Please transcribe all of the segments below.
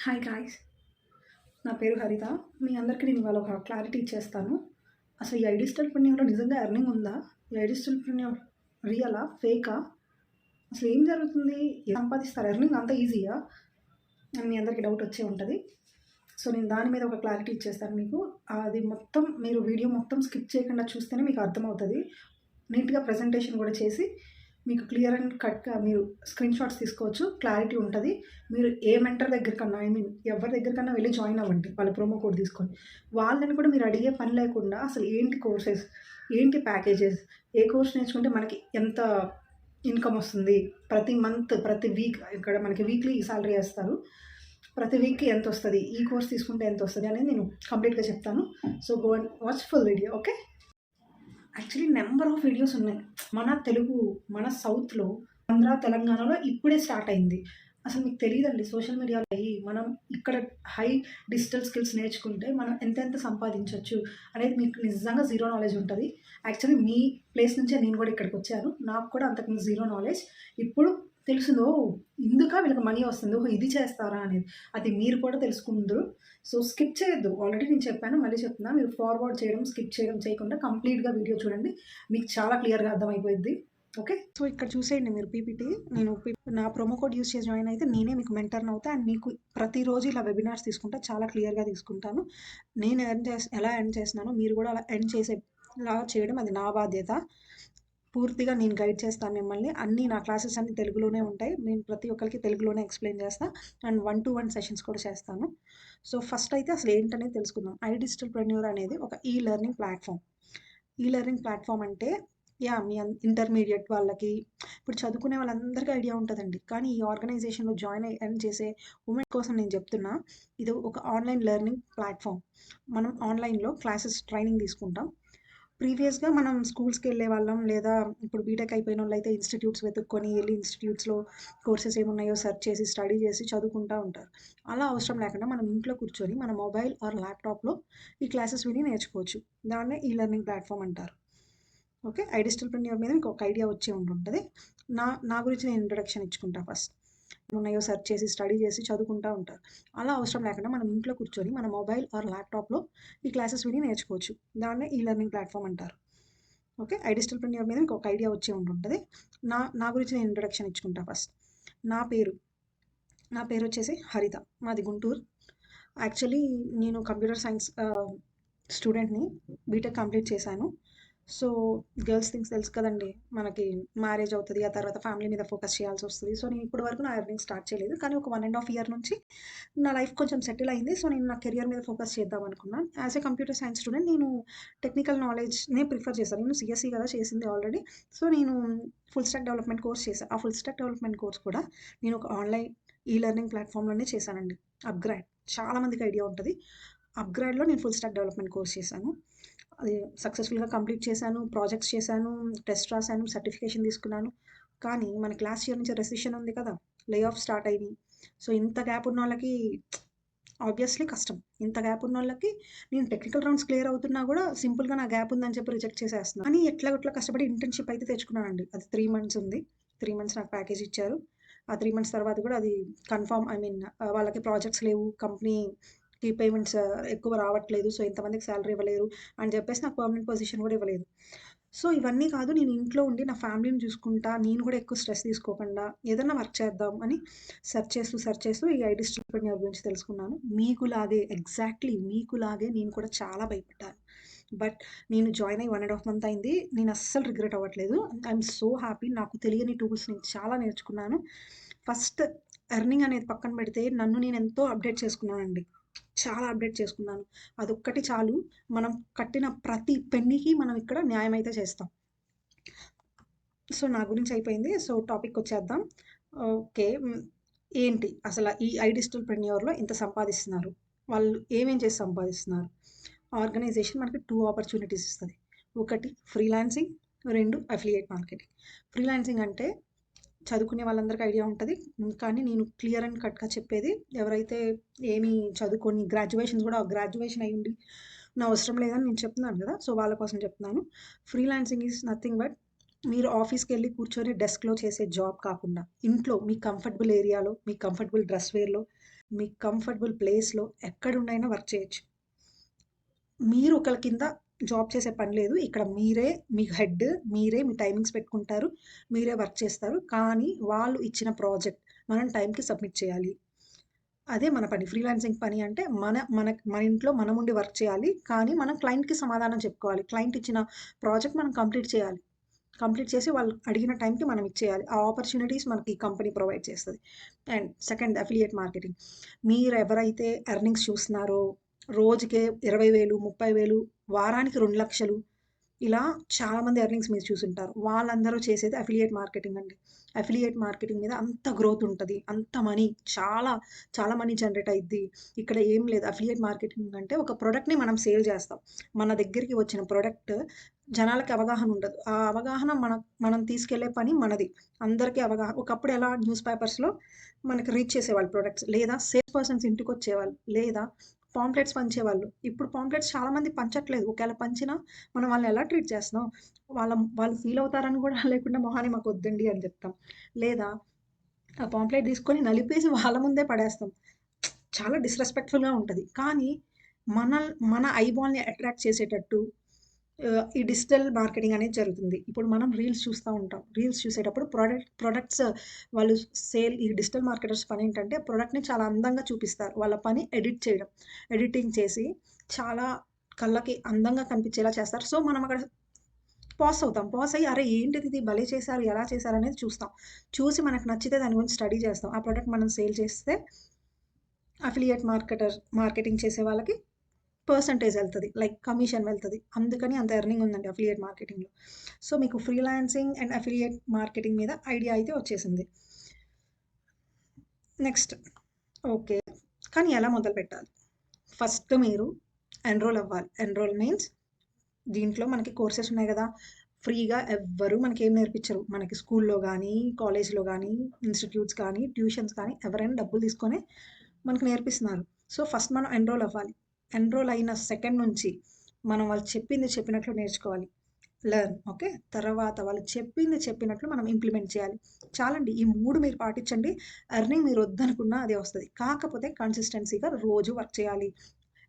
Hi guys, నా పేరు హరిత. మీ అందరికీ నేను ఇవాళ ఒక క్లారిటీ ఇచ్చేస్తాను. అసలు ఈ డిజిటల్ ప్రింటింగ్‌లో నిజంగా ఎర్నింగ్ ఉందా? ఈ డిజిటల్ ప్రింటింగ్ రియలా? ఫేకా? అసలు ఏం జరుగుతుంది? సంపాదిస్తారు? ఎర్నింగ్ అంత ఈజీయా? అని మీ అందరికీ డౌట్ వచ్చే ఉంటది. సో, నేను దాని మీద ఒక క్లారిటీ ఇచ్చేస్తాను మీకు. అది మొత్తం మీరు వీడియో మొత్తం స్కిప్ చేయకుండా చూస్తేనే మీకు అర్థమవుతది. నీట్‌గా ప్రెజెంటేషన్ కూడా చేసి మీకు క్లియర్ అండ్ కట్‌గా మీరు స్క్రీన్ షాట్స్ తీసుకోవచ్చు. క్లారిటీ ఉంటది. మీరు ఏ మెంటర్ దగ్గరికన్నా ఎవరి దగ్గరికన్నా వెళ్లి జాయిన్ అవ్వండి. వాళ్ళ ప్రోమో కోడ్ తీసుకొని. వాళ్ళని కూడా మీరు అడిగే పని లేకుండా అసలు ఏంటి కోర్సెస్, ఏంటి ప్యాకేజెస్, ఏ కోర్స్ నేర్చుకుంటే మనకి ఎంత ఇన్‌కమ్ వస్తుంది, ప్రతి మంత్, ప్రతి వీక్ ఇక్కడ మనకి వీక్లీ సాలరీ ఏస్తారు. ప్రతి వీక్‌కి ఎంతొస్తది, ఈ కోర్స్ తీసుకుంటే ఎంతొస్తది అనేది నేను కంప్లీట్‌గా చెప్తాను. So, go and watch full video. Okay. Actually number of videos ఉన్నాయి. మన తెలుగు, మన సౌత్‌లో, ఆంధ్ర, తెలంగాణలో ఇప్పుడే స్టార్ట్ అయింది. అసలు మీకు తెలీదండి సోషల్ మీడియాలో మనం ఇక్కడ హై డిజిటల్ స్కిల్స్ నేర్చుకుంటే మనం ఎంతెంత సంపాదించొచ్చు అనేది మీకు నిజంగా జీరో నాలెడ్జ్ ఉంటది. యాక్చువల్లీ మీ ప్లేస్ నుంచే నేను కూడా ఇక్కడికొచ్చాను. నాకు కూడా అంతకుముందు జీరో నాలెడ్జ్. ఇప్పుడు తెలిసింది. ఓహ్! ఇందుకా వీళ్ళకి మనీ వస్తుంది. ఓహో! ఇది చేస్తారా అనేది. అది మీరు కూడా తెలుసుకుందురు. సో, స్కిప్ చేయొద్దు. ఆల్రెడీ నేను చెప్పాను. మళ్ళీ చెప్తున్నా. మీరు ఫార్వర్డ్ చేయడం, స్కిప్ చేయడం చేయకుండా కంప్లీట్‌గా వీడియో చూడండి. మీకు చాలా క్లియర్‌గా అర్థమైపోయిద్ది. ఓకే. సో, ఇక్కడ చూసేయండి మీరు పీపీటీ. నేను నా ప్రోమో కోడ్ యూజ్ చేసి జాయిన్ అయితే నేనే మీకు మెంటర్‌ని అవుతా. అండ్ మీకు ప్రతిరోజు ఇలా వెబినార్స్ తీసుకుంటా. చాలా క్లియర్‌గా తీసుకుంటాను. నేను ఎలా ఎర్న్ చేస్తున్నానో మీరు కూడా అలా ఎర్న్ చేసేలా చేయడం అది నా బాధ్యత. పూర్తిగా నేను గైడ్ చేస్తాను మిమ్మల్ని. నా క్లాసెస్ అన్నీ తెలుగులోనే ఉంటాయి. నేను ప్రతి ఒక్కరికి తెలుగులోనే ఎక్స్‌ప్లెయిన్ చేస్తా. అండ్ 1-to-1 సెషన్స్ కూడా చేస్తాను. సో, ఫస్ట్ అయితే అసలు ఏంటనేది తెలుసుకుందాం. డిజిటల్‌ప్రెన్యూర్ అనేది ఒక లెర్నింగ్ ప్లాట్‌ఫామ్. లెర్నింగ్ ప్లాట్‌ఫామ్ అంటే మీ ఇంటర్మీడియేట్ వాళ్ళకి, ఇప్పుడు చదువుకునే వాళ్ళందరికీ ఐడియా ఉంటదండి. కానీ ఈ ఆర్గనైజేషన్‌లో జాయిన్ అయ్యి ఎర్న్ చేసే వుమెన్ కోసం నేను చెప్తున్నా. ఇది ఒక ఆన్‌లైన్ లెర్నింగ్ ప్లాట్‌ఫామ్. మనం ఆన్‌లైన్‌లో క్లాసెస్ ట్రైనింగ్ తీసుకుంటాం. ప్రీవియస్‌గా మనం స్కూల్స్‌కెళ్ళేవాళ్ళం. లేదా ఇప్పుడు బీటెక్ అయిపోయినోళ్ళైతే ఇన్‌స్టిట్యూట్స్ వెతుక్కొని ఎళ్లి ఇన్‌స్టిట్యూట్స్‌లో కోర్సెస్ ఏమున్నాయో సెర్చ్ చేసి, స్టడీ చేసి చదువుకుంటా ఉంటారు. అలా అవసరం లేకుండా మనం ఇంట్లో కూర్చొని మన మొబైల్ ఆర్ ల్యాప్‌టాప్‌లో ఈ క్లాసెస్ విని నేర్చుకోవచ్చు. దాన్నే లెర్నింగ్ ప్లాట్‌ఫామ్ అంటారు. ఓకే. డిజిటల్‌ప్రెన్యూర్ మీద మీకు ఒక ఐడియా వచ్చే ఉంటుంటది. నా నా గురించి నేను ఇంట్రొడక్షన్ ఇచ్చుకుంటా ఫస్ట్. ఉన్నాయో సెర్చ్ చేసి, స్టడీ చేసి చదువుకుంటా ఉంటారు. అలా అవసరం లేకుండా మనం ఇంట్లో కూర్చొని మన మొబైల్ ఆర్ ల్యాప్‌టాప్‌లో ఈ క్లాసెస్ విని నేర్చుకోవచ్చు. దాన్నే లెర్నింగ్ ప్లాట్‌ఫామ్ అంటారు. ఓకే. డిజిటల్‌ప్రెన్యూర్ మీద మీకు ఒక ఐడియా వచ్చే ఉంటుంటది. నా గురించి నేను ఇంట్రొడక్షన్ ఇచ్చుకుంటా ఫస్ట్. నా పేరు నా పేరొచ్చేసి హరిత. మాది గుంటూరు. యాక్చువల్లీ నేను కంప్యూటర్ సైన్స్ స్టూడెంట్‌ని. బీటెక్ కంప్లీట్ చేశాను. సో, గర్ల్స్ థింగ్స్ తెలుసు కదండీ! మనకి మ్యారేజ్ అవుతది. ఆ తర్వాత ఫ్యామిలీ మీద ఫోకస్ చేయాల్సొస్తది. సో, నేను ఇప్పటి వరకు నా ఎర్నింగ్ స్టార్ట్ చేయలేదు. కానీ ఒక 1 ½ ఇయర్ నుంచి నా లైఫ్ కొంచెం సెటిల్ అయింది. సో, నేను నా కెరియర్ మీద ఫోకస్ చేద్దాం అనుకున్నాను. As a computer science student నేను టెక్నికల్ నాలెడ్జ్‌నే ప్రిఫర్ చేశాను. నేను సీఎస్ఈ కదా చేసింది ఆల్రెడీ. సో, నేను ఫుల్ స్టాక్ డెవలప్‌మెంట్ కోర్స్ చేశా. ఆ ఫుల్ స్టాక్ డెవలప్‌మెంట్ కోర్స్ కూడా నేను ఒక ఆన్‌లైన్ లెర్నింగ్ ప్లాట్‌ఫామ్‌లోనే చేశానండి. అప్‌గ్రేడ్. చాలా మందికి ఐడియా ఉంటది. అప్‌గ్రేడ్‌లో నేను ఫుల్ స్టాక్ డెవలప్‌మెంట్ కోర్స్ చేశాను. అది సక్సెస్‌ఫుల్‌గా కంప్లీట్ చేశాను. ప్రాజెక్ట్స్ చేశాను. టెస్ట్ రాసాను. సర్టిఫికేషన్ తీసుకున్నాను. కానీ మనకి లాస్ట్ ఇయర్ నుంచి రెసిషన్ ఉంది కదా! లే ఆఫ్ స్టార్ట్ అయినియి. సో, ఇంత గ్యాప్ ఉన్నోళ్ళకి ఆబ్వియస్‌లీ కష్టం. ఇంత గ్యాప్ ఉన్నోళ్ళకి నేను టెక్నికల్ రౌండ్స్ క్లియర్ అవుతున్నా గూడా సింపుల్‌గా నా గ్యాప్ ఉందని చెప్పి రిజెక్ట్ చేసేస్తున్నారు. కానీ ఎట్లాగొట్లా కష్టపడి ఇంటర్న్‌షిప్ అయితే తెచ్చుకున్నానండి. అది 3 మంత్స్ ఉంది. 3 మంత్స్ నాకు ప్యాకేజ్ ఇచ్చారు. ఆ 3 మంత్స్ తర్వాత గూడా అది కన్ఫర్మ్ వాళ్ళకి ప్రాజెక్ట్స్ లేవు. కంపెనీకి పేమెంట్స్ ఎక్కువ రావట్లేదు. సో, ఇంతమందికి సాలరీ ఇవ్వలేరు అని చెప్పేసి నాకు పర్మనెంట్ పొజిషన్ గూడా ఇవ్వలేదు. సో, ఇవన్నీ కాదు, నేను ఇంట్లో ఉండి నా ఫ్యామిలీని చూసుకుంటా, నేను కూడా ఎక్కువ స్ట్రెస్ తీసుకోకుండా ఏదన్నా వర్క్ చేద్దాం అని సెర్చ్ చేస్తూ ఈ డిజిటల్‌ప్రెన్యూర్ గురించి తెలుసుకున్నాను. ఎగ్జాక్ట్‌లీ మీకులాగే నేను కూడా చాలా భయపడ్డాను. బట్ నేను జాయిన్ అయ్యి 1 ½ మంత్ అయింది. నేను అస్సలు రిగ్రెట్ అవ్వట్లేదు. I'm so happy. నాకు తెలియని టూల్స్ నేను చాలా నేర్చుకున్నాను. ఫస్ట్ ఎర్నింగ్ అనేది పక్కన పెడితే నన్ను నేను ఎంతో అప్‌డేట్ చేసుకున్నానండి. చాలా అప్‌డేట్ చేసుకున్నాను. అదొక్కటి చాలు. మనం కట్టిన ప్రతి పెన్నీకి మనం ఇక్కడ న్యాయం అయితే చేస్తాం. సో, నా గురించి అయిపోయింది. సో, టాపిక్‌కొచ్చేద్దాం. ఓకే. ఏంటి అసల ఈ డిజిటల్‌ప్రెన్యూర్‌లో ఇంత సంపాదిస్తున్నారు. వాళ్ళు ఏమేం చేసి సంపాదిస్తున్నారు? ఆర్గనైజేషన్ మనకి 2 ఆపర్చునిటీస్ ఇస్తది. ఒకటి ఫ్రీలాన్సింగ్, 2 అఫిలియేట్ మార్కెటింగ్. ఫ్రీలాన్సింగ్ అంటే చదువుకునే వాళ్ళందరికీ ఐడియా ఉంటది. కానీ నేను క్లియర్ అండ్ కట్‌గా చెప్పేది, ఎవరైతే ఏమి చదువుకొని గ్రాడ్యుయేషన్ అయ్యుండి నా అవసరం లేదని నేను చెప్తున్నాను గదా! సో, వాళ్ళ కోసం చెప్తున్నాను. ఫ్రీలాన్సింగ్ ఈజ్ నథింగ్ బట్ మీరు ఆఫీస్‌కెళ్ళి కూర్చొని డెస్క్‌లో చేసే జాబ్ కాకుండా, ఇంట్లో మీ కంఫర్టబుల్ ఏరియాలో, మీ కంఫర్టబుల్ డ్రెస్ వేర్‌లో మీ కంఫర్టబుల్ ప్లేస్‌లో ఎక్కడుండైనా వర్క్ చేయొచ్చు. మీరు ఒకళ్ళ కింద జాబ్ చేసే పని లేదు. ఇక్కడ మీరే మీ హెడ్, మీరే మీ టైమింగ్స్ పెట్టుకుంటారు. మీరే వర్క్ చేస్తారు. కానీ వాళ్ళు ఇచ్చిన ప్రాజెక్ట్ మనం టైంకి సబ్మిట్ చేయాలి. అదే మన పని. ఫ్రీలాన్సింగ్ పని అంటే మన ఇంట్లో మనముండి వర్క్ చేయాలి. కానీ మనం క్లయింట్‌కి సమాధానం చెప్పుకోవాలి. క్లయింట్ ఇచ్చిన ప్రాజెక్ట్ మనం కంప్లీట్ చేయాలి. కంప్లీట్ చేసి వాళ్ళు అడిగిన టైంకి మనం ఇచ్చేయాలి. ఆ ఆపర్చునిటీస్ మనకి కంపెనీ ప్రొవైడ్ చేస్తది. And second affiliate marketing. మీరెవరైతే ఎర్నింగ్స్ చూస్తున్నారో రోజుకే 20,000, 30,000 వారానికి 2,00,000 ఇలా చాలామంది ఎర్నింగ్స్ మీరు చూసుంటారు. వాళ్ళందరూ చేసేది అఫిలియేట్ మార్కెటింగ్ అండి. అఫిలియేట్ మార్కెటింగ్ మీద అంత గ్రోత్ ఉంటది. అంత మనీ చాలా, చాలా మనీ జనరేట్ అయిద్ది. ఇక్కడ ఏం లేదు. అఫిలియేట్ మార్కెటింగ్ అంటే ఒక ప్రొడక్ట్‌ని మనం సేల్ చేస్తాం. మన దగ్గరికి వచ్చిన ప్రొడక్ట్ జనాలకి అవగాహన ఉండదు. ఆ అవగాహన మనం తీసుకెళ్ళే పని మనది. అందరికీ ఒకప్పుడు ఎలా న్యూస్ పేపర్స్‌లో మనకి రీచ్ చేసేవాళ్ళు ప్రొడక్ట్స్. లేదా సేల్స్ పర్సన్స్ ఇంటికొచ్చేవాళ్ళు. లేదా పాంప్లెట్స్ పంచేవాళ్ళు. ఇప్పుడు పాంప్లెట్స్ చాలా మంది పంచట్లేదు. ఒకవేళ పంచినా మనం వాళ్ళని ఎలా ట్రీట్ చేస్తున్నాం? వాళ్ళు ఫీల్ అవుతారని కూడా లేకుండా మొహాన్ని మాకొద్దండి అని చెప్తాం. లేదా ఆ పాంప్లెట్ తీసుకొని నలిపేసి వాళ్ళ ముందే పడేస్తాం. చాలా డిస్‌రెస్పెక్ట్‌ఫుల్‌గా ఉంటది. కానీ మన మన ఐబాల్‌ని అట్రాక్ట్ చేసేటట్టు ఈ డిజిటల్ మార్కెటింగ్ అనేది జరుగుతుంది. ఇప్పుడు మనం రీల్స్ చూస్తా ఉంటాం. రీల్స్ చూసేటప్పుడు ప్రొడక్ట్స్ వాళ్ళు ఈ డిజిటల్ మార్కెటర్స్ పనేంటంటే ప్రొడక్ట్‌ని చాలా అందంగా చూపిస్తారు. వాళ్ళ పని ఎడిట్ చేయడం. ఎడిటింగ్ చేసి చాలా కళ్ళకి అందంగా కనిపించేలా చేస్తారు. సో, మనం అక్కడ పాజ్ అవుతాం. పాజ్ అయ్యి అరే! ఏంటిదిది భలే చేశారు, ఎలా చేశారనేది చూస్తాం. చూసి మనకు నచ్చితే దాని గురించి స్టడీ చేస్తాం. ఆ ప్రొడక్ట్ మనం సేల్ చేస్తే అఫిలియేట్ మార్కెటింగ్ చేసే వాళ్ళకి పర్సెంటేజ్ ఎళ్తది. లైక్ కమిషన్ వెళ్తది. అందుకని అంత ఎర్నింగ్ ఉందండి అఫిలియేట్ మార్కెటింగ్‌లో. సో, మీకు ఫ్రీలాన్సింగ్ అండ్ అఫిలియేట్ మార్కెటింగ్ మీద ఐడియా అయితే వచ్చేసింది. Next okay. కానీ ఎలా మొదలుపెట్టాలి? ఫస్ట్ మీరు ఎన్రోల్ అవ్వాలి. ఎన్రోల్ మీన్స్ దీంట్లో మనకి కోర్సెస్ ఉన్నాయి గదా! ఫ్రీగా ఎవ్వరు మనకేం నేర్పించరు. మనకి స్కూల్‌లో గానీ, కాలేజ్‌లో గానీ, ఇన్‌స్టిట్యూట్స్ కానీ, ట్యూషన్స్ కానీ ఎవరైనా డబ్బులు తీసుకొనే మనకు నేర్పిస్తున్నారు. సో, ఫస్ట్ మనం ఎన్రోల్ అవ్వాలి. ఎన్రోల్ అయిన సెకండ్ నుంచి మనం వాళ్ళు చెప్పింది చెప్పినట్లు నేర్చుకోవాలి. Learn okay. తర్వాత వాళ్ళు చెప్పింది చెప్పినట్లు మనం ఇంప్లిమెంట్ చేయాలి. చాలండి. ఈ 3 మీరు పాటించండి. ఎర్నింగ్ మీరు వద్దనుకున్నా అదే వస్తది. కాకపోతే కన్సిస్టెన్సీగా రోజు వర్క్ చేయాలి.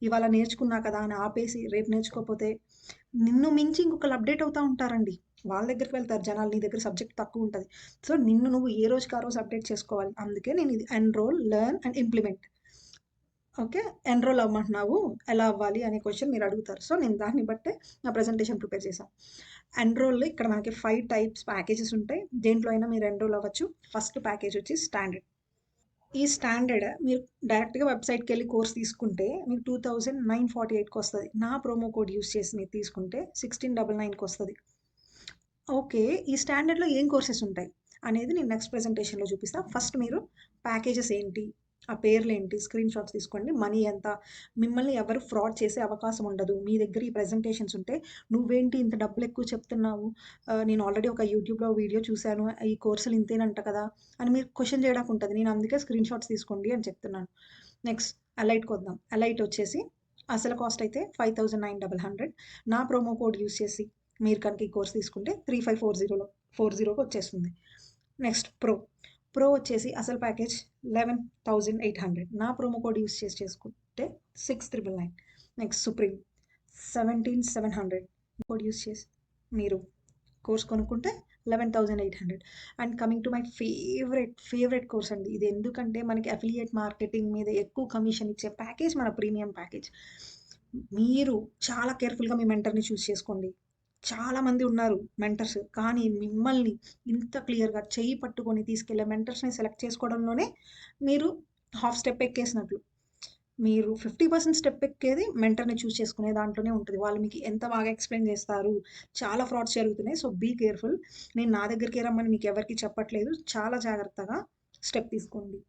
ఇవాళ నేర్చుకున్నా కదా అని ఆపేసి రేపు నేర్చుకోకపోతే నిన్ను మించి ఇంకొకళ్ళు అప్‌డేట్ అవుతా ఉంటారండి. వాళ్ళ దగ్గరికి వెళ్తారు జనాలు. నీ దగ్గర సబ్జెక్ట్ తక్కువుంటది. సో, నిన్ను నువ్వు ఏ రోజుకి ఆ రోజు అప్‌డేట్ చేసుకోవాలి. అందుకే నేను ఇది enrol, learn and implement. Okay. Enrol అవ్వమంటున్నావు. ఎలా అవ్వాలి అనే క్వెషన్ మీరు అడుగుతారు. సో, నేను దాన్ని బట్టే నా ప్రెజెంటేషన్ ప్రిపేర్ చేశా. ఎన్రోల్‌లో ఇక్కడ మనకి 5 టైప్స్ ప్యాకేజెస్ ఉంటాయి. దేంట్లో అయినా మీరు ఎన్రోల్ అవ్వచ్చు. ఫస్ట్ ప్యాకేజ్ వచ్చి స్టాండర్డ్. ఈ స్టాండర్డ్ మీరు డైరెక్ట్‌గా వెబ్‌సైట్‌కెళ్ళి కోర్స్ తీసుకుంటే మీకు 2948 కొస్తది. నా ప్రోమో కోడ్ యూజ్ చేసి మీరు తీసుకుంటే 1699 కొస్తది. ఓకే. ఈ స్టాండర్డ్‌లో ఏం కోర్సెస్ ఉంటాయి అనేది నేను నెక్స్ట్ ప్రెజెంటేషన్‌లో చూపిస్తా. ఫస్ట్ మీరు ప్యాకేజెస్ ఏంటి? ఆ పేర్లేంటి? స్క్రీన్ షాట్స్ తీసుకోండి. మనీ ఎంత? మిమ్మల్ని ఎవరు ఫ్రాడ్ చేసే అవకాశం ఉండదు. మీ దగ్గర ఈ ప్రెజెంటేషన్స్ ఉంటే, "నువ్వేంటి ఇంత డబ్బులెక్కువ చెప్తున్నావు? నేను ఆల్రెడీ ఒక యూట్యూబ్‌లో వీడియో చూసాను. ఈ కోర్సులు ఇంతేనంట కదా!" అని మీరు క్వెషన్ చేయడానికి ఉంటది. నేను అందుకే స్క్రీన్ షాట్స్ తీసుకోండి అని చెప్తున్నాను. నెక్స్ట్ ఎలైట్‌కొద్దాం. ఎలైట్ వచ్చేసి అసలు కాస్ట్ అయితే 5,900. నా ప్రోమో కోడ్ యూజ్ చేసి మీరు కనుక ఈ కోర్స్ తీసుకుంటే 3540కి వచ్చేస్తుంది. నెక్స్ట్ ప్రో వచ్చేసి అసలు ప్యాకేజ్ 11,800. నా ప్రోమో కోడ్ యూజ్ చేసి చేసుకుంటే 6,999. నెక్స్ట్ సుప్రీం 17,700 కోడ్ యూజ్ చేసి మీరు కోర్స్ కొనుక్కుంటే 11,800. And coming to my favourite course అండి. ఇది ఎందుకంటే మనకి అఫిలియేట్ మార్కెటింగ్ మీద ఎక్కువ కమిషన్ ఇచ్చే ప్యాకేజ్ మన ప్రీమియం ప్యాకేజ్. మీరు చాలా కేర్‌ఫుల్‌గా మీ మెంటర్‌ని చూజ్ చేసుకోండి. చాలామంది ఉన్నారు మెంటర్స్. కానీ మిమ్మల్ని ఇంత క్లియర్‌గా చెయ్యి పట్టుకొని తీసుకెళ్ళే మెంటర్స్‌ని సెలెక్ట్ చేసుకోవడంలోనే మీరు హాఫ్ స్టెప్ ఎక్కేసినట్లు. మీరు 50% స్టెప్ ఎక్కేది మెంటర్‌ని చూజ్ చేసుకునే దాంట్లోనే ఉంటది. వాళ్ళు మీకు ఎంత బాగా ఎక్స్‌ప్లెయిన్ చేస్తారు. చాలా ఫ్రాడ్స్ జరుగుతున్నాయి. So, be careful. నేను నా దగ్గరికే రమ్మని మీకెవరికీ చెప్పట్లేదు. చాలా జాగ్రత్తగా స్టెప్ తీసుకోండి.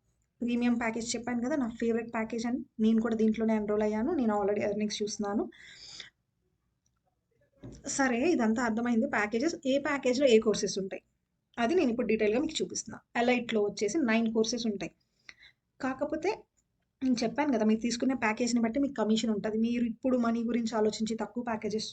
ప్రీమియం ప్యాకేజ్ చెప్పాను కదా! నా ఫేవరెట్ ప్యాకేజ్ అని. నేను కూడా దీంట్లోనే ఎన్రోల్ అయ్యాను. నేను ఆల్రెడీ ఎర్నింగ్స్ చూస్తున్నాను. సరే ఇదంతా అర్థమైంది ప్యాకేజెస్. ఏ ప్యాకేజ్‌లో ఏ కోర్సెస్ ఉంటాయి. అది నేనిప్పుడు డీటెయిల్‌గా మీకు చూపిస్తున్నా. ఎలైట్‌లో వచ్చేసి 9 కోర్సెస్ ఉంటాయి. కాకపోతే నేను చెప్పాను గదా! మీరు తీసుకునే ప్యాకేజ్‌ని బట్టి మీకు కమిషన్ ఉంటది. మీరు ఇప్పుడు మనీ గురించి ఆలోచించి తక్కువ ప్యాకేజెస్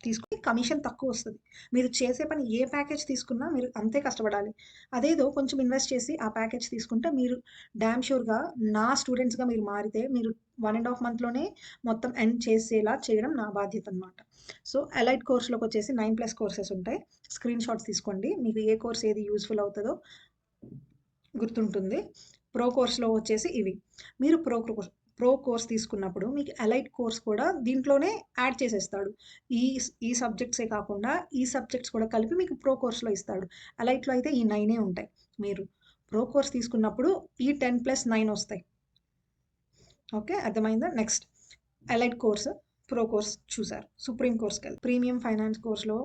తీసుకుని కమిషన్ తక్కువ వస్తుంది. మీరు చేసే పని ఏ ప్యాకేజ్ తీసుకున్నా మీరు అంతే కష్టపడాలి. అదేదో కొంచెం ఇన్వెస్ట్ చేసి ఆ ప్యాకేజ్ తీసుకుంటే మీరు డామ్ షూర్‌గా నా స్టూడెంట్స్‌గా మీరు మారితే మీరు 1½ మంత్‌లోనే మొత్తం ఎండ్ చేసేలా చేయడం నా బాధ్యత అనమాట. సో, ఎలైట్ కోర్స్‌లోకొచ్చేసి 9+ కోర్సెస్ ఉంటాయి. స్క్రీన్ షాట్స్ తీసుకోండి. మీకు ఏ కోర్స్ ఏది యూజ్‌ఫుల్ అవుతదో గుర్తుంటుంది. ప్రో కోర్స్‌లో వచ్చేసి ఇవి. మీరు ప్రో కోర్స్ తీసుకున్నప్పుడు మీకు ఎలైట్ కోర్స్ కూడా దీంట్లోనే యాడ్ చేసేస్తాడు. ఈ ఈ సబ్జెక్ట్సే కాకుండా ఈ సబ్జెక్ట్స్ కూడా కలిపి మీకు ప్రో కోర్స్‌లో ఇస్తాడు. ఎలైట్‌లో అయితే ఈ 9 ఉంటాయి. మీరు ప్రో కోర్స్ తీసుకున్నప్పుడు ఈ 10+9 వస్తాయి. ఓకే. అర్థమైందా? Next elite course, pro course చూసారు. సుప్రీం కోర్స్‌కెళ్దాం. ప్రీమియం ఫైనాన్స్ కోర్స్‌లో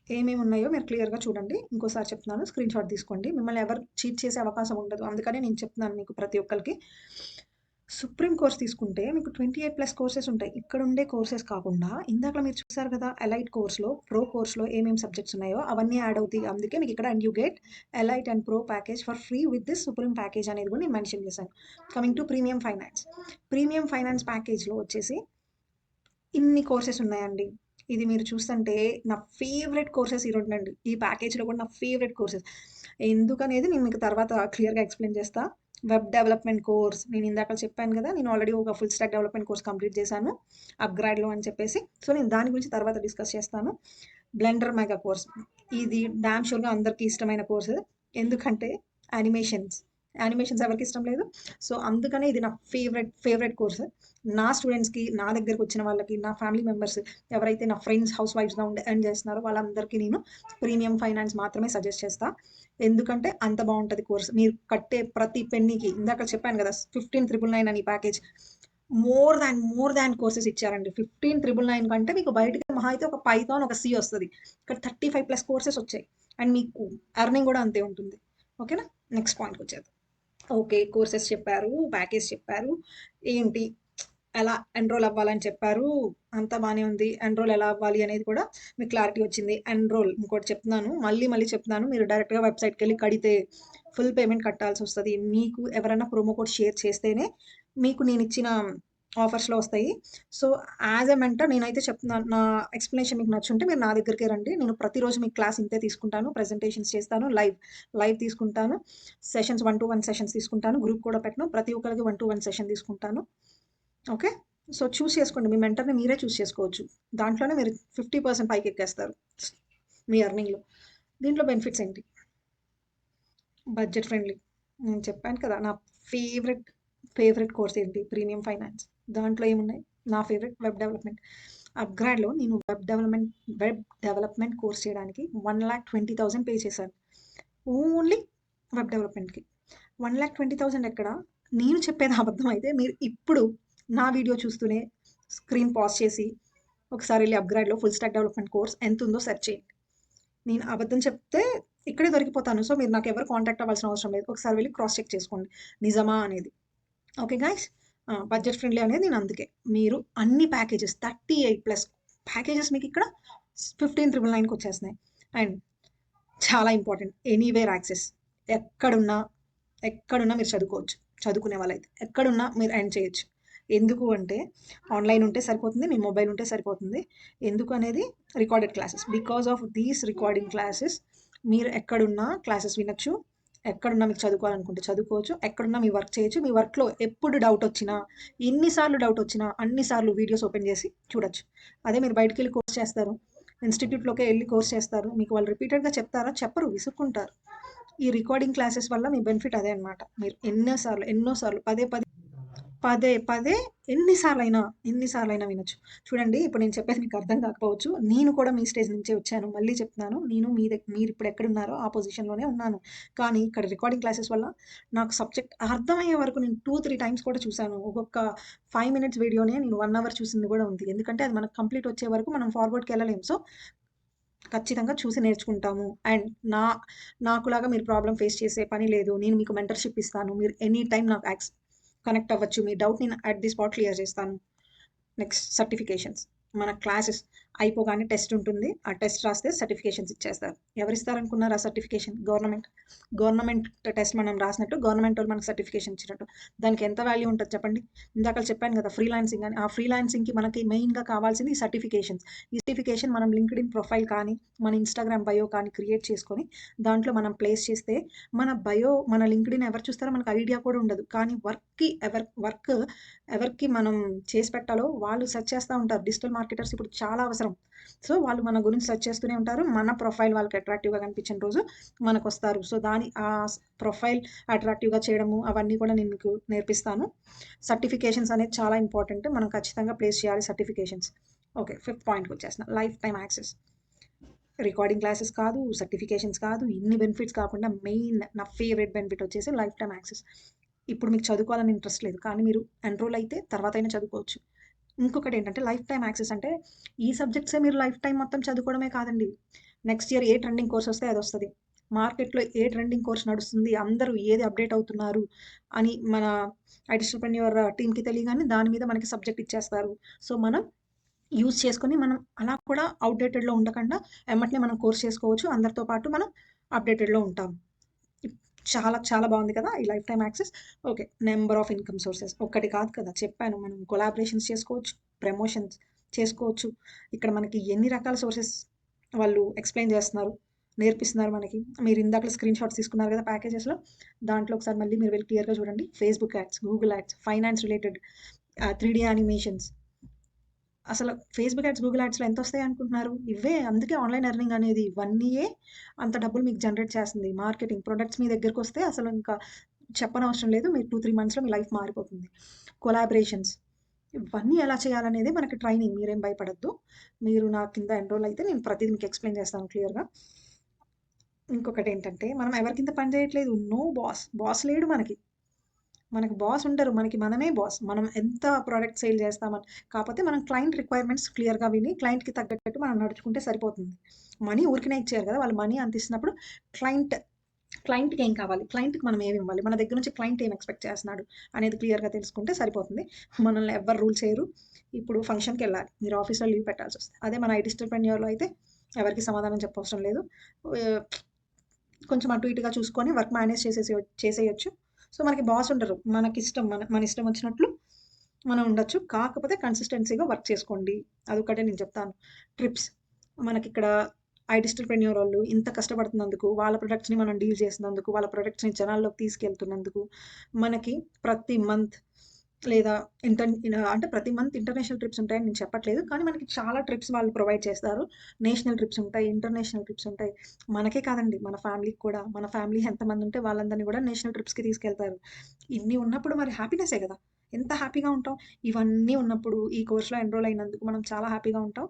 ఏమేమి ఉన్నాయో మీరు క్లియర్‌గా చూడండి. ఇంకోసారి చెప్తున్నాను. స్క్రీన్ షాట్ తీసుకోండి. మిమ్మల్ని ఎవరు చీట్ చేసే అవకాశం ఉండదు. అందుకనే నేను చెప్తున్నాను మీకు ప్రతి ఒక్కళ్ళకి. సుప్రీం కోర్స్ తీసుకుంటే మీకు 28+ కోర్సెస్ ఉంటాయి. ఇక్కడ ఉండే కోర్సెస్ కాకుండా ఇందాక మీరు చూసారు కదా! ఎలైట్ కోర్స్‌లో, ప్రో కోర్స్‌లో ఏమేమి సబ్జెక్ట్స్ ఉన్నాయో అవన్నీ యాడ్ అవుతాయి. అందుకే మీకు ఇక్కడ and you get elite and pro package for free with this supreme package అనేది కూడా నేను మెన్షన్ చేశాను. Coming to premium finance. Premium finance ప్యాకేజ్‌లో వచ్చేసి ఇన్ని కోర్సెస్ ఉన్నాయండి. ఇది మీరు చూస్తుంటే నా ఫేవరెట్ కోర్సెస్ ఈ రెండండి. ఈ ప్యాకేజ్‌లో కూడా నా ఫేవరెట్ కోర్సెస్. ఎందుకనేది నేను మీకు తర్వాత క్లియర్‌గా ఎక్స్‌ప్లెయిన్ చేస్తా. వెబ్ డెవలప్‌మెంట్ కోర్స్ నేను ఇందాక చెప్పాను కదా! నేను ఆల్రెడీ ఒక full stack development course complete చేశాను. అప్‌గ్రేడ్‌లో అని చెప్పేసి. సో, నేను దాని గురించి తర్వాత డిస్కస్ చేస్తాను. Blender mega course. ఇది డామ్ షూర్‌గా అందరికీ ఇష్టమైన కోర్స్. ఎందుకంటే యానిమేషన్స్ ఎవరికి ఇష్టం లేదు. సో, అందుకనే ఇది నా ఫేవరెట్ కోర్స్. నా స్టూడెంట్స్‌కి, నా దగ్గరకు వచ్చిన వాళ్ళకి, నా ఫ్యామిలీ మెంబర్స్ ఎవరైతే నా ఫ్రెండ్స్ హౌస్ వైఫ్స్‌గా ఉండి ఎర్న్ చేస్తున్నారో వాళ్ళందరికీ నేను ప్రీమియం ఫైనాన్స్ మాత్రమే సజెస్ట్ చేస్తా. ఎందుకంటే అంత బావుంటది కోర్స్. మీరు కట్టే ప్రతి పెన్నీకి ఇందాక చెప్పాను కదా! 15,999 అని ప్యాకేజ్. మోర్ దాన్ కోర్సెస్ ఇచ్చారండి. 15,999 కంటే మీకు బయటకి మహా అయితే ఒక పైథాన్, ఒక సి వస్తది. ఇక్కడ 35+ కోర్సెస్ వచ్చాయి. అండ్ మీకు ఎర్నింగ్ కూడా అంతే ఉంటుంది. ఓకేనా? నెక్స్ట్ పాయింట్‌కొచ్చేద్దాం. ఓకే. కోర్సెస్ చెప్పారు, ప్యాకేజ్ చెప్పారు. ఏంటి ఎలా ఎన్రోల్ అవ్వాలని చెప్పారు. అంతా బానే ఉంది. ఎన్రోల్ ఎలా అవ్వాలి అనేది కూడా మీకు క్లారిటీ వచ్చింది. ఎన్రోల్ ఇంకోటి చెప్తున్నాను. మళ్ళీ చెప్తున్నాను. మీరు డైరెక్ట్‌గా వెబ్‌సైట్‌కెళ్ళి కడితే ఫుల్ పేమెంట్ కట్టాల్సొస్తది. మీకు ఎవరైనా ప్రోమో కోడ్ షేర్ చేస్తేనే మీకు నేనిచ్చిన ఆఫర్స్‌లో వస్తాయి. సో, యాస్ ఎ మెంటర్ నేనైతే చెప్తున్నాను. నా ఎక్స్‌ప్లనేషన్ మీకు నచ్చుంటే మీరు నా దగ్గరికే రండి. నేను ప్రతిరోజు మీకు క్లాస్ ఇంతే తీసుకుంటాను. ప్రెజెంటేషన్స్ చేస్తాను. లైవ్ తీసుకుంటాను. సెషన్స్ 1-1 సెషన్స్ తీసుకుంటాను. గ్రూప్ కూడా పెట్టను. ప్రతి ఒక్కరికి 1-1 సెషన్ తీసుకుంటాను. ఓకే. సో, చూస్ చేసుకోండి. మీ మెంటర్‌ని మీరే చూస్ చేసుకోవచ్చు. దాంట్లోనే మీరు 50% పైకెక్కేస్తారు మీ ఎర్నింగ్‌లో. దీంట్లో బెనిఫిట్స్ ఏంటి? Budget friendly. నేను చెప్పాను కదా! నా ఫేవరెట్ కోర్స్ ఏంటి? Premium finance. దాంట్లో ఏమున్నాయి? నా ఫేవరెట్ వెబ్ డెవలప్‌మెంట్. అప్‌గ్రేడ్‌లో నేను వెబ్ డెవలప్‌మెంట్ కోర్స్ చేయడానికి 1,20,000 పే చేశాను. ఓన్లీ వెబ్ డెవలప్‌మెంట్‌కి. 1,20,000 ఎక్కడ? నేను చెప్పేది అబద్ధం అయితే మీరు ఇప్పుడు నా వీడియో చూస్తూనే స్క్రీన్ పాజ్ చేసి ఒకసారి వెళ్లి అప్‌గ్రేడ్‌లో ఫుల్ స్టాక్ డెవలప్‌మెంట్ కోర్స్ ఎంతుందో సెర్చ్ చేయండి. నేను అబద్ధం చెప్తే ఇక్కడే దొరికిపోతాను. సో, మీరు నాకెవరు కాంటాక్ట్ అవ్వాల్సిన అవసరం లేదు. ఒకసారి వెళ్లి క్రాస్ చెక్ చేసుకోండి. నిజమా అనేది. Okay guys. బడ్జెట్ ఫ్రెండ్లీ అనేది నేను అందుకే. మీరు అన్ని ప్యాకేజెస్ 38+ ప్యాకేజెస్ మీకిక్కడ 15,999కి వచ్చేస్తున్నాయి. అండ్ చాలా ఇంపార్టెంట్ ఎనీవేర్ యాక్సెస్. ఎక్కడున్నా, ఎక్కడున్నా మీరు చదువుకోవచ్చు. చదువుకునే వాళ్ళైతే. ఎక్కడున్నా మీరు ఎర్న్ చేయొచ్చు. ఎందుకు అంటే ఆన్‌లైన్ ఉంటే సరిపోతుంది. మీ మొబైల్ ఉంటే సరిపోతుంది. ఎందుకు అనేది recorded classes. Because of these recording classes మీరు ఎక్కడున్నా క్లాసెస్ వినొచ్చు. ఎక్కడున్నా మీకు చదువుకోవాలనుకుంటే చదువుకోవచ్చు. ఎక్కడున్నా మీ వర్క్ చేయొచ్చు. మీ వర్క్‌లో ఎప్పుడు డౌట్ వచ్చినా, ఎన్ని సార్లు డౌట్ వచ్చినా అన్ని సార్లు వీడియోస్ ఓపెన్ చేసి చూడొచ్చు. అదే మీరు బయటికెళ్ళి కోర్స్ చేస్తారు. ఇన్‌స్టిట్యూట్‌లోకే ఎళ్లి కోర్స్ చేస్తారు. మీకు వాళ్ళు రిపీటెడ్‌గా చెప్తారా? చెప్పరు. విసుక్కుంటారు. ఈ రికార్డింగ్ క్లాసెస్ వల్ల మీ బెనిఫిట్ అదే అనమాట. మీరు ఎన్నో సార్లు పదే ఎన్ని సార్లైనా వినొచ్చు. చూడండి ఇప్పుడు నేను చెప్పేది మీకు అర్థం కాకపోవచ్చు. నేను కూడా మీ స్టేజ్ నుంచే వచ్చాను. మళ్ళీ చెప్తున్నాను. నేను మీరిప్పుడు ఎక్కడున్నారో ఆ పొజిషన్‌లోనే ఉన్నాను. కానీ ఇక్కడ రికార్డింగ్ క్లాసెస్ వల్ల నాకు సబ్జెక్ట్ అర్థమయ్యే వరకు నేను 2-3 టైమ్స్ కూడా చూసాను. ఒక్కొక్క 5 మినిట్స్ వీడియోనే నేను 1 అవర్ చూసింది కూడా ఉంది. ఎందుకంటే అది మనకు కంప్లీట్ వచ్చే వరకు మనం ఫార్వర్డ్‌కెళ్ళలేము. సో, ఖచ్చితంగా చూసి నేర్చుకుంటాము. అండ్ నాకులాగా మీరు ప్రాబ్లమ్ ఫేస్ చేసే పని లేదు. నేను మీకు మెంటర్‌షిప్ ఇస్తాను. మీరు ఎనీ టైమ్ నాకు కనెక్ట్ అవ్వచ్చు. మీ డౌట్ నేను అట్ ది స్పాట్ క్లియర్ చేస్తాను. Next certifications. మన క్లాసెస్ అయిపోగానే టెస్ట్ ఉంటుంది. ఆ టెస్ట్ రాస్తే సర్టిఫికేషన్స్ ఇచ్చేస్తారు. ఎవరిస్తారనుకున్నారు ఆ సర్టిఫికేషన్? గవర్నమెంట్ టెస్ట్ మనం రాసినట్టు గవర్నమెంట్ వాళ్ళు మనకు సర్టిఫికేషన్ ఇచ్చినట్టు. దానికి ఎంత వాల్యూ ఉంటది చెప్పండి? ఇందాకల చెప్పాను కదా! ఫ్రీలాన్సింగ్ అని. ఆ ఫ్రీలాన్సింగ్‌కి మనకి మెయిన్‌గా కావాల్సింది ఈ సర్టిఫికేషన్స్. ఈ సర్టిఫికేషన్ మనం లింక్డ్ఇన్ ప్రొఫైల్ కానీ, మన ఇన్‌స్టాగ్రామ్ బయో కానీ క్రియేట్ చేసుకొని, దాంట్లో మనం ప్లేస్ చేస్తే మన బయో, మన లింక్డ్ఇన్ ఎవరు చూస్తారో మనకు ఐడియా కూడా ఉండదు. కానీ వర్క్ ఎవరికి మనం చేసి పెట్టాలో వాళ్ళు సెర్చ్ చేస్తా ఉంటారు. డిజిటల్ మార్కెటర్స్ ఇప్పుడు చాలా అవసరం. సో, వాళ్ళు మన గురించి సెర్చ్ చేస్తూనే ఉంటారు. మన ప్రొఫైల్ వాళ్ళకి అట్రాక్టివ్‌గా కనిపించిన రోజు మనకొస్తారు. సో, ప్రొఫైల్ అట్రాక్టివ్‌గా చేయడము అవన్నీ కూడా నేను మీకు నేర్పిస్తాను. సర్టిఫికేషన్స్ అనేది చాలా ఇంపార్టెంట్. మనం ఖచ్చితంగా ప్లేస్ చేయాలి సర్టిఫికేషన్స్. ఓకే. ఫిఫ్త్ పాయింట్‌కొచ్చేస్తున్నా. Lifetime access. Recording classes కాదు, సర్టిఫికేషన్స్ కాదు, ఇన్ని బెనిఫిట్స్ కాకుండా మెయిన్ నా ఫేవరెట్ బెనిఫిట్ వచ్చేసి లైఫ్ టైమ్ యాక్సెస్. ఇప్పుడు మీకు చదువుకోవాలని ఇంట్రెస్ట్ లేదు. కానీ మీరు ఎన్రోల్ అయితే తర్వాతైనా చదువుకోవచ్చు. ఇంకొకటేంటంటే లైఫ్ టైమ్ యాక్సెస్ అంటే ఈ సబ్జెక్ట్సే మీరు లైఫ్ టైమ్ మొత్తం చదువుకోవడమే కాదండి. నెక్స్ట్ ఇయర్ ఏ ట్రెండింగ్ కోర్స్ వస్తే అదొస్తది. మార్కెట్‌లో ఏ ట్రెండింగ్ కోర్స్ నడుస్తుంది, అందరూ ఏది అప్‌డేట్ అవుతున్నారు అని మన ఐడిస్ట్రప్రెన్యూర్ టీమ్‌కి తెలియగానే దాని మీద మనకి సబ్జెక్ట్ ఇచ్చేస్తారు. సో, మనం యూజ్ చేసుకొని మనం అలా కూడా అవుట్‌డేటెడ్‌లో ఉండకుండా ఎమ్మటనే మనం కోర్స్ చేసుకోవచ్చు. అందరితో పాటు మనం అప్‌డేటెడ్‌లో ఉంటాం. ఇప్ చాలా చాలా బావుంది కదా! ఈ life time access. Okay. Number of income sources ఒక్కటి కాదు కదా! చెప్పాను మనం కొలాబరేషన్స్ చేసుకోవచ్చు, ప్రమోషన్స్ చేసుకోవచ్చు. ఇక్కడ మనకి ఎన్ని రకాల సోర్సెస్ వాళ్ళు ఎక్స్‌ప్లెయిన్ చేస్తున్నారు, నేర్పిస్తున్నారు మనకి. మీరు ఇందాకల స్క్రీన్ షాట్స్ తీసుకున్నారు కదా! ప్యాకేజెస్‌లో. దాంట్లో ఒకసారి మళ్ళీ మీరు వెళ్లి క్లియర్‌గా చూడండి. Facebook ads, Google ads, finance related 3 animations. అసలు ఫేస్‌బుక్ యాడ్స్, గూగుల్ యాడ్స్‌లో ఎంతొస్తాయి అనుకుంటున్నారు? ఇవే. అందుకే ఆన్‌లైన్ ఎర్నింగ్ అనేది ఇవన్నీయే అంత డబ్బులు మీకు జనరేట్ చేస్తుంది. మార్కెటింగ్ ప్రొడక్ట్స్ మీ దగ్గరకొస్తే అసలు ఇంకా చెప్పనవసరం లేదు. మీరు 2, 3 మంత్స్‌లో మీ లైఫ్ మారిపోతుంది. కొలాబరేషన్స్ ఇవన్నీ ఎలా చేయాలనేదే మనకి ట్రైనింగ్. మీరేం భయపడొద్దు. మీరు నా కింద ఎన్రోల్ అయితే నేను ప్రతీది మీకు ఎక్స్‌ప్లెయిన్ చేస్తాను క్లియర్‌గా. ఇంకొకటేంటంటే మనం ఎవరి కింద పని చేయట్లేదు. No boss. బాస్ లేడు మనకి. మనకి బాస్ ఉండరు. మనకి మనమే బాస్. మనం ఎంత ప్రొడక్ట్ సేల్ చేస్తామని. కాపోతే మనం క్లయింట్ రిక్వైర్మెంట్స్ క్లియర్‌గా విని క్లయింట్‌కి తగ్గట్టు మనం నడుచుకుంటే సరిపోతుంది. మనీ ఊరికనే ఇచ్చారు కదా! వాళ్ళు మనీ అంత ఇస్తున్నప్పుడు క్లయింట్ క్లయింట్‌కి ఏం కావాలి? క్లయింట్‌కి మనం ఏమి ఇవ్వాలి? మన దగ్గర నుంచి క్లయింట్ ఏం ఎక్స్‌పెక్ట్ చేస్తున్నాడు అనేది క్లియర్‌గా తెలుసుకుంటే సరిపోతుంది. మనల్ని ఎవ్వరు రూల్ చేయరు. ఇప్పుడు ఫంక్షన్‌కెళ్ళాలి. మీరు ఆఫీస్‌లో లీవ్ పెట్టాల్సొస్తది. అదే మన ఐటీ స్టిపెండియర్‌లో అయితే ఎవరికీ సమాధానం చెప్పవసరం లేదు. ఆహ్, కొంచెం అటు ఇటుగా చూసుకొని వర్క్ మేనేజ్ చేసేయొచ్చు. సో, మనకి బాస్ ఉండరు. మనకిష్టం. మన ఇష్టం వచ్చినట్లు మనం ఉండొచ్చు. కాకపోతే కన్సిస్టెన్సీగా వర్క్ చేసుకోండి. అదొక్కటే నేను చెప్తాను. ట్రిప్స్ మనకిక్కడ ఐడిస్ట్రప్రెన్యూరోళ్ళు ఇంత కష్టపడుతున్నందుకు, వాళ్ళ ప్రొడక్ట్స్‌ని మనం డీల్ చేసినందుకు, వాళ్ళ ప్రొడక్ట్స్‌ని జనాల్లోకి తీసుకెళ్తున్నందుకు, మనకి ప్రతి మంత్ లేదా అంటే ప్రతి మంత్ ఇంటర్నేషనల్ ట్రిప్స్ ఉంటాయని నేను చెప్పట్లేదు. కానీ మనకి చాలా ట్రిప్స్ వాళ్ళు ప్రొవైడ్ చేస్తారు. నేషనల్ ట్రిప్స్ ఉంటాయి, ఇంటర్నేషనల్ ట్రిప్స్ ఉంటాయి. మనకే కాదండి మన ఫ్యామిలీకి కూడా. మన ఫ్యామిలీ ఎంతమంది ఉంటే వాళ్ళందరిని కూడా నేషనల్ ట్రిప్స్‌కి తీసుకెళ్తారు. ఇన్ని ఉన్నప్పుడు మరి హ్యాపీనెస్సే కదా! ఎంత హ్యాపీగా ఉంటాం. ఇవన్నీ ఉన్నప్పుడు ఈ కోర్స్‌లో ఎన్రోల్ అయినందుకు మనం చాలా హ్యాపీగా ఉంటాం.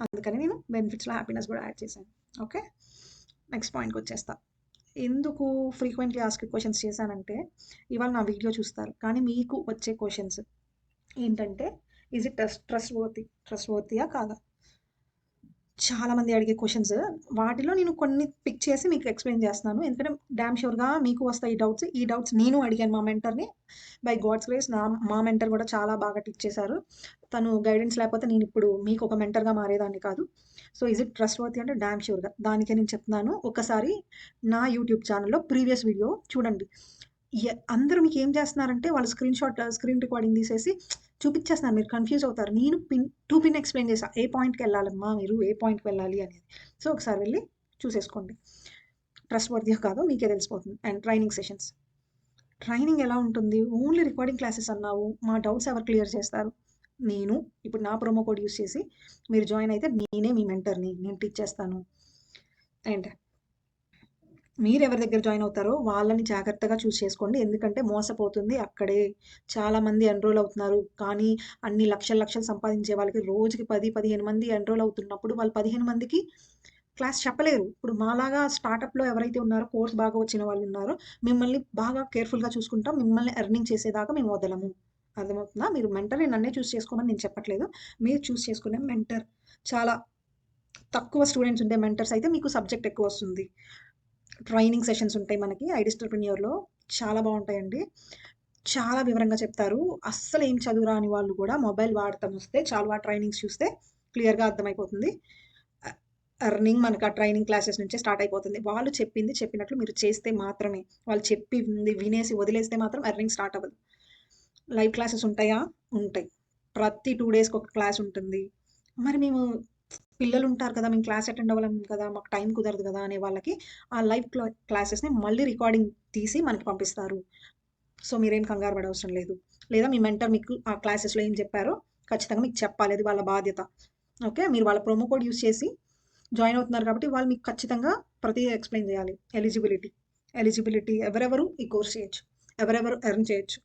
అందుకని నేను బెనిఫిట్స్‌లో హ్యాపీనెస్ కూడా యాడ్ చేశాను. ఓకే. నెక్స్ట్ పాయింట్‌కొచ్చేస్తా. ఎందుకు ఫ్రీక్వెంట్‌లీ ఆస్క్డ్ క్వెషన్స్ చేశానంటే, ఇవాళ నా వీడియో చూస్తారు. కానీ మీకు వచ్చే క్వెషన్స్ ఏంటంటే, ఈజ్ ఇట్ ట్రస్ట్‌వర్తియా కాదా? చాలామంది అడిగే క్వెషన్స్. వాటిలో నేను కొన్ని పిక్ చేసి మీకు ఎక్స్‌ప్లెయిన్ చేస్తున్నాను. ఎందుకంటే డామ్ ష్యూర్‌గా మీకు వస్తాయి ఈ డౌట్స్. ఈ డౌట్స్ నేను అడిగాను మా మెంటర్‌ని. బై గాడ్స్ గ్రేస్ మా మెంటర్ కూడా చాలా బాగా టీచ్ చేశారు. తను గైడెన్స్ లేకపోతే నేనిప్పుడు మీకు ఒక మెంటర్‌గా మారేదాన్ని కాదు. సో, ఈజ్ ఇట్ ట్రస్ట్‌వర్తి అంటే డామ్ ష్యూర్‌గా. దానికే నేను చెప్తున్నాను. ఒకసారి నా యూట్యూబ్ ఛానెల్‌లో ప్రీవియస్ వీడియో చూడండి. అందరూ మీకేం చేస్తున్నారంటే వాళ్ళు స్క్రీన్ రికార్డింగ్ తీసేసి చూపిచ్చేస్తున్నారు. మీరు కన్‌ఫ్యూజ్ అవుతారు. నేను పిన్ ఎక్స్‌ప్లెయిన్ చేశా. ఏ పాయింట్‌కెళ్ళాలమ్మా మీరు? ఏ పాయింట్‌కి వెళ్ళాలి అనేది. సో, ఒకసారి వెళ్లి చూసేసుకోండి. ట్రస్ట్‌వర్తియో కాదో మీకే తెలిసిపోతుంది. And training sessions. ట్రైనింగ్ ఎలా ఉంటుంది? ఓన్లీ రికార్డింగ్ క్లాసెస్ అన్నావు. మా డౌట్స్ ఎవరు క్లియర్ చేస్తారు? నేను. ఇప్పుడు నా ప్రోమో కోడ్ యూజ్ చేసి మీరు జాయిన్ అయితే నేనే మీ మెంటర్‌ని. నేను టీచ్ చేస్తాను. అండ్ మీరెవరి దగ్గర జాయిన్ అవుతారో వాళ్ళని జాగ్రత్తగా చూజ్ చేసుకోండి. ఎందుకంటే మోసపోతుంది అక్కడే. చాలామంది ఎన్రోల్ అవుతున్నారు. కానీ అన్ని లక్షలు సంపాదించే వాళ్ళకి రోజుకి 10, 15 మంది ఎన్రోల్ అవుతున్నప్పుడు వాళ్ళు 15 మందికి క్లాస్ చెప్పలేరు. ఇప్పుడు మాలాగా స్టార్టప్‌లో ఎవరైతే ఉన్నారో కోర్స్ బాగా వచ్చిన వాళ్ళున్నారో మిమ్మల్ని బాగా కేర్‌ఫుల్‌గా చూసుకుంటాం. మిమ్మల్ని ఎర్నింగ్ చేసేదాకా మేము వదలము. అర్థమవుతుందా? మీరు మెంటర్‌ని నన్నే చూజ్ చేసుకోమని నేను చెప్పట్లేదు. మీరు చూజ్ చేసుకునే మెంటర్ చాలా తక్కువ స్టూడెంట్స్ ఉండే మెంటర్స్ అయితే మీకు సబ్జెక్ట్ ఎక్కువొస్తుంది. ట్రైనింగ్ సెషన్స్ ఉంటాయి మనకి ఐడిస్ట్రప్రెన్యూర్‌లో. చాలా బావుంటాయండి. చాలా వివరంగా చెప్తారు. అస్సలేం చదువు రాని వాళ్ళు కూడా మొబైల్ వాడటం వస్తే చాలు ఆ ట్రైనింగ్స్ చూస్తే క్లియర్గా అర్థమైపోతుంది. ఎర్నింగ్ మనకు ఆ ట్రైనింగ్ క్లాసెస్ నుంచే స్టార్ట్ అయిపోతుంది. వాళ్ళు చెప్పింది చెప్పినట్లు మీరు చేస్తే మాత్రమే, వాళ్ళు చెప్పింది వినేసి వదిలేస్తే మాత్రం ఎర్నింగ్ స్టార్ట్ అవ్వదు. లైవ్ క్లాసెస్ ఉంటాయా? ఉంటాయి. ప్రతి 2 డేస్‌కి ఒక క్లాస్ ఉంటుంది. మరి మేము పిల్లలు ఉంటారు కదా! మేము క్లాస్ అటెండ్ అవ్వలేం కదా! మాకు టైం కుదరదు కదా! అనే వాళ్ళకి ఆ లైవ్ క్లాసెస్‌ని మళ్ళీ రికార్డింగ్ తీసి మనకి పంపిస్తారు. సో, మీరేం కంగారు పడవసరం లేదు. లేదా మీ మెంటర్ మీకు ఆ క్లాసెస్‌లో ఏం చెప్పారో ఖచ్చితంగా మీకు చెప్పాలి. అది వాళ్ళ బాధ్యత. ఓకే. మీరు వాళ్ళ ప్రోమో కోడ్ యూజ్ చేసి జాయిన్ అవుతున్నారు కాబట్టి వాళ్ళు మీకు ఖచ్చితంగా ప్రతిదీ ఎక్స్‌ప్లెయిన్ చేయాలి. ఎలిజిబిలిటీ ఎవరెవరు ఈ కోర్స్ చేయొచ్చు. ఎవరెవరు ఎర్న్ చేయొచ్చు.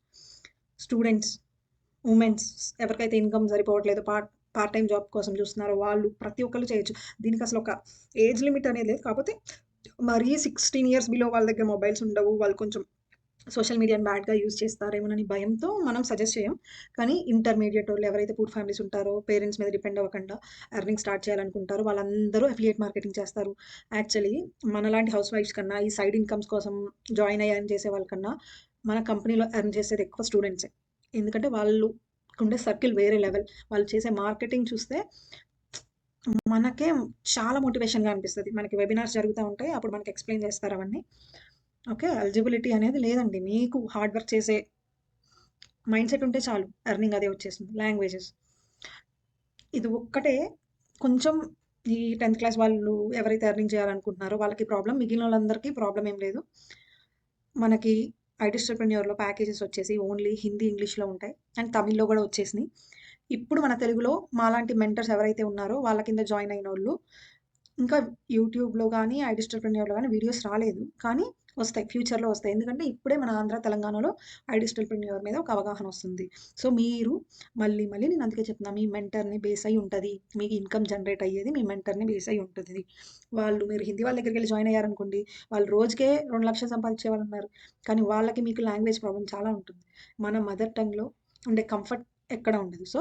స్టూడెంట్స్, ఉమెన్స్ ఎవరికైతే ఇన్‌కమ్ సరిపోవట్లేదో పార్ట్ టైమ్ జాబ్ కోసం చూస్తున్నారో వాళ్ళు ప్రతి ఒక్కళ్ళు చేయొచ్చు. దీనికి అసలు ఒక ఏజ్ లిమిట్ అనేది లేదు. కాకపోతే మరీ 16 ఇయర్స్ బిలో వాళ్ళ దగ్గర మొబైల్స్ ఉండవు. వాళ్ళు కొంచెం సోషల్ మీడియాని బ్యాడ్‌గా యూజ్ చేస్తారేమోనని భయంతో మనం సజెస్ట్ చేయం. కానీ ఇంటర్మీడియేట్ వోళ్ళు ఎవరైతే పూర్ ఫ్యామిలీస్ ఉంటారో, పేరెంట్స్ మీద డిపెండ్ అవ్వకుండా ఎర్నింగ్ స్టార్ట్ చేయాలనుకుంటారో వాళ్ళందరూ అఫిలియేట్ మార్కెటింగ్ చేస్తారు. యాక్చువల్లీ మనలాంటి హౌస్ వైఫ్స్ కన్నా, ఈ సైడ్ ఇన్‌కమ్స్ కోసం జాయిన్ అయ్యి ఎర్న్ చేసే వాళ్ళకన్నా, మన కంపెనీలో ఎర్న్ చేసేది ఎక్కువ స్టూడెంట్సే. ఎందుకంటే వాళ్ళకుండే సర్కిల్ వేరే లెవెల్. వాళ్ళు చేసే మార్కెటింగ్ చూస్తే మనకే చాలా మోటివేషన్‌గా అనిపిస్తది. మనకి వెబినార్స్ జరుగుతా ఉంటాయి. అప్పుడు మనకి ఎక్స్‌ప్లెయిన్ చేస్తారు అవన్నీ. ఓకే. ఎలిజిబిలిటీ అనేది లేదండి. మీకు హార్డ్ వర్క్ చేసే మైండ్‌సెట్ ఉంటే చాలు. ఎర్నింగ్ అదే వచ్చేస్తుంది. లాంగ్వేజెస్ ఇది ఒక్కటే కొంచెం ఈ 10థ్ క్లాస్ వాళ్ళు ఎవరైతే ఎర్నింగ్ చేయాలనుకుంటున్నారో వాళ్ళకి ప్రాబ్లమ్. మిగిలినోళ్ళందరికీ ప్రాబ్లమ్ ఏం లేదు. మనకి ఐడిస్ట్రప్రెన్యూర్‌లో ప్యాకేజెస్ వచ్చేసి ఓన్లీ హిందీ, ఇంగ్లీష్‌లో ఉంటాయి. అండ్ తమిళ్‌లో గూడా వచ్చేసినియి. ఇప్పుడు మన తెలుగులో మాలాంటి మెంటర్స్ ఎవరైతే ఉన్నారో వాళ్ళ కింద జాయిన్ అయినోళ్ళు ఇంకా యూట్యూబ్‌లో గానీ, ఐడిస్ట్రప్రెన్యూర్‌లో గానీ వీడియోస్ రాలేదు. కానీ వస్తాయి. ఫ్యూచర్‌లో వస్తాయి. ఎందుకంటే ఇప్పుడే మన ఆంధ్ర, తెలంగాణలో ఐడిస్ట్రప్రెన్యూర్ మీద ఒక అవగాహన వస్తుంది. సో, మీరు మళ్ళీ నేను అందుకే చెప్తున్నా మీ మెంటర్‌ని బేస్ అయ్యి ఉంటది. మీకు ఇన్‌కమ్ జనరేట్ అయ్యేది మీ మెంటర్‌ని బేస్ అయ్యి ఉంటది. మీరు హిందీ వాళ్ళ దగ్గరికెళ్లి జాయిన్ అయ్యారనుకోండి, వాళ్ళు రోజుకే 2,00,000 సంపాదించే వాళ్ళున్నారు. కానీ వాళ్ళకి మీకు లాంగ్వేజ్ ప్రాబ్లమ్ చాలా ఉంటుంది. మన మదర్ టంగ్‌లో ఉండే కంఫర్ట్ ఎక్కడ ఉండదు. సో,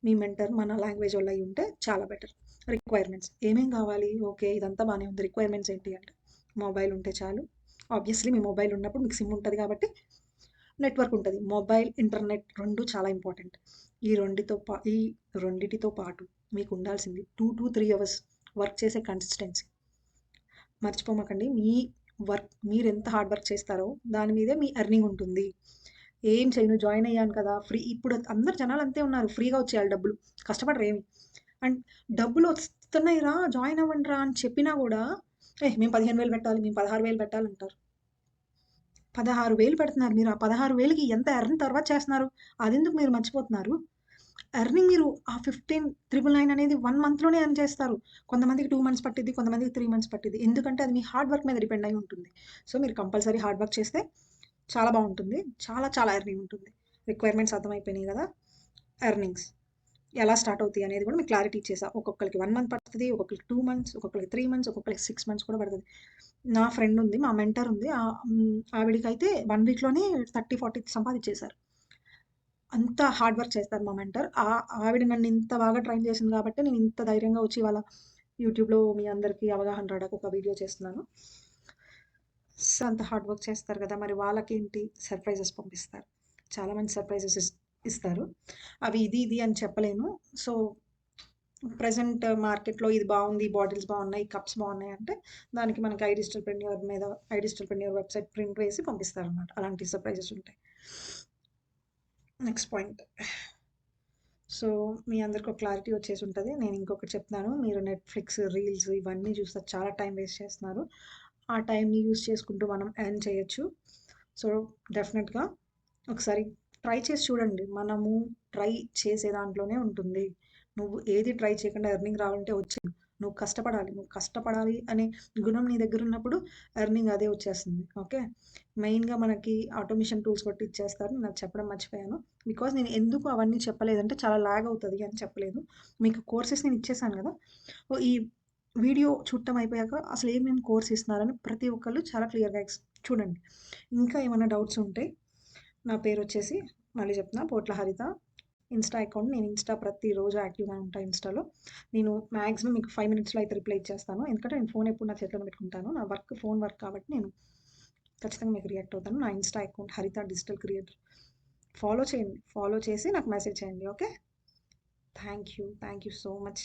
మీ మెంటర్ మన లాంగ్వేజ్ వోళ్ళు అయ్యుంటే చాలా బెటర్. రిక్వైర్మెంట్స్ ఏమేం కావాలి? ఓకే. ఇదంతా బానే ఉంది. రిక్వైర్మెంట్స్ ఏంటి అంటే, మొబైల్ ఉంటే చాలు. ఆబ్వియస్‌లీ మీ మొబైల్ ఉన్నప్పుడు మీకు సిమ్ ఉంటది కాబట్టి నెట్వర్క్ ఉంటది. మొబైల్, ఇంటర్నెట్ 2 చాలా ఇంపార్టెంట్. ఈ రెండిటితో పాటు మీకు ఉండాల్సింది 2-3 అవర్స్ వర్క్ చేసే కన్సిస్టెన్సీ. మర్చిపోమాకండి. మీ వర్క్ మీరెంత హార్డ్ వర్క్ చేస్తారో దాని మీదే మీ ఎర్నింగ్ ఉంటుంది. ఏం చేయను జాయిన్ అయ్యాను కదా! ఇప్పుడు అందరు జనాలు అంతే ఉన్నారు. ఫ్రీగా వచ్చేయాలి డబ్బులు. కష్టపడరేమి. అండ్ డబ్బులొస్తున్నాయిరా జాయిన్ అవ్వండిరా అని చెప్పినా గూడా, మేము 15,000 పెట్టాలి, మేము 16,000 పెట్టాలంటారు. 16,000 పెడుతున్నారు. మీరు ఆ 16,000కి ఎంత ఎర్న్ తర్వాత చేస్తున్నారు? అదెందుకు మీరు మర్చిపోతున్నారు? ఎర్నింగ్ మీరు ఆ 15,999 అనేది 1 మంత్‌లోనే ఎర్న్ చేస్తారు. కొంతమందికి 2 మంత్స్ పట్టిద్ది. కొంతమందికి 3 మంత్స్ పట్టిద్ది. ఎందుకంటే అది మీ హార్డ్ వర్క్ మీద డిపెండ్ అయ్యి ఉంటుంది. సో, మీరు కంపల్సరీ హార్డ్ వర్క్ చేస్తే చాలా బావుంటుంది. చాలా ఎర్నింగ్ ఉంటుంది. రిక్వైర్మెంట్స్ అర్థమైపోయినాయి గదా! ఎర్నింగ్స్ ఎలా స్టార్ట్ అవుతాయి అనేది కూడా మీకు క్లారిటీ ఇచ్చేసా. ఒక్కొక్కళ్ళకి 1 మంత్ పడతది. ఒక్కొక్కళ్ళకి 2 మంత్స్, ఒక్కొక్కళ్ళకి 3 మంత్స్, ఒక్కొక్కళ్ళకి 6 మంత్స్ కూడా పడతది. నా ఫ్రెండ్ ఉంది. మా మెంటర్ ఉంది. ఆవిడకైతే 1 వీక్‌లోనే 30, 40 సంపాదించేశారు. అంత హార్డ్ వర్క్ చేస్తారు మా మెంటర్. ఆవిడ నన్ను ఇంత బాగా ట్రైన్ చేసింది కాబట్టి నేను ఇంత ధైర్యంగా వచ్చి ఇవాళ యూట్యూబ్‌లో మీ అందరికీ అవగాహన రావడానికి ఒక వీడియో చేస్తున్నాను. సో, అంత హార్డ్ వర్క్ చేస్తారు కదా! మరి వాళ్ళకేంటి సర్ప్రైజెస్ పంపిస్తారు. చాలా మంది సర్ప్రైజెస్ ఇస్తారు. అవి ఇది అని చెప్పలేను. సో, ప్రెజెంట్ మార్కెట్‌లో ఇది బావుంది. బాటిల్స్ బావున్నాయి. కప్స్ బావున్నాయి అంటే దానికి మనకి ఐడిస్టల్‌ప్రెన్యూర్ వెబ్‌సైట్ ప్రింట్ వేసి పంపిస్తారనమాట. అలాంటి సర్ప్రైజెస్ ఉంటాయి. Next point. సో, మీ అందరికి ఒక క్లారిటీ వచ్చేసి ఉంటది. నేను ఇంకొకటి చెప్తున్నాను. మీరు నెట్‌ఫ్లిక్స్, రీల్స్ ఇవన్నీ చూస్తే చాలా టైం వేస్ట్ చేస్తున్నారు. ఆ టైంని యూజ్ చేసుకుంటూ మనం ఎర్న్ చేయొచ్చు. సో, డెఫినెట్‌గా ఒకసారి ట్రై చేసి చూడండి. మనము ట్రై చేసే దాంట్లోనే ఉంటుంది. నువ్వు ఏది ట్రై చేయకుండా ఎర్నింగ్ రావాలంటే వచ్చేది. నువ్వు కష్టపడాలి. నువ్వు కష్టపడాలి అనే గుణం నీ దగ్గరున్నప్పుడు ఎర్నింగ్ అదే వచ్చేస్తుంది. ఓకే. మెయిన్‌గా మనకి ఆటోమేషన్ టూల్స్ కొట్టి ఇచ్చేస్తారు. నేను అది చెప్పడం మర్చిపోయాను. బికాజ్ నేను ఎందుకు అవన్నీ చెప్పలేదంటే చాలా లాగ్ అవుతది అని చెప్పలేదు. మీకు కోర్సెస్ నేను ఇచ్చేసాను గదా! ఈ వీడియో చూడటం అయిపోయాక అసలు ఏమేమి కోర్స్ ఇస్తున్నారని ప్రతి ఒక్కళ్ళు చాలా క్లియర్‌గా చూడండి. ఇంకా ఏమైనా డౌట్స్ ఉంటే నా పేరొచ్చేసి మళ్ళీ చెప్తున్నా పోట్ల హరిత. Insta account. నేను ప్రతిరోజు యాక్టివ్‌గా ఉంటా ఇన్‌స్టాలో. నేను మాక్సిమం మీకు 5 మినిట్స్‌లో అయితే రిప్లై ఇచ్చేస్తాను. ఎందుకంటే నేను ఫోన్ ఎప్పుడు నా చేతిలోనే పెట్టుకుంటాను. నా ఫోన్ వర్క్ కాబట్టి నేను ఖచ్చితంగా మీకు రియాక్ట్ అవుతాను. నా ఇన్‌స్టా అకౌంట్ హరిత డిజిటల్ క్రియేటర్. ఫాలో చేయండి. ఫాలో చేసి నాకు మెసేజ్ చేయండి. Okay. Thank you. Thank you so much.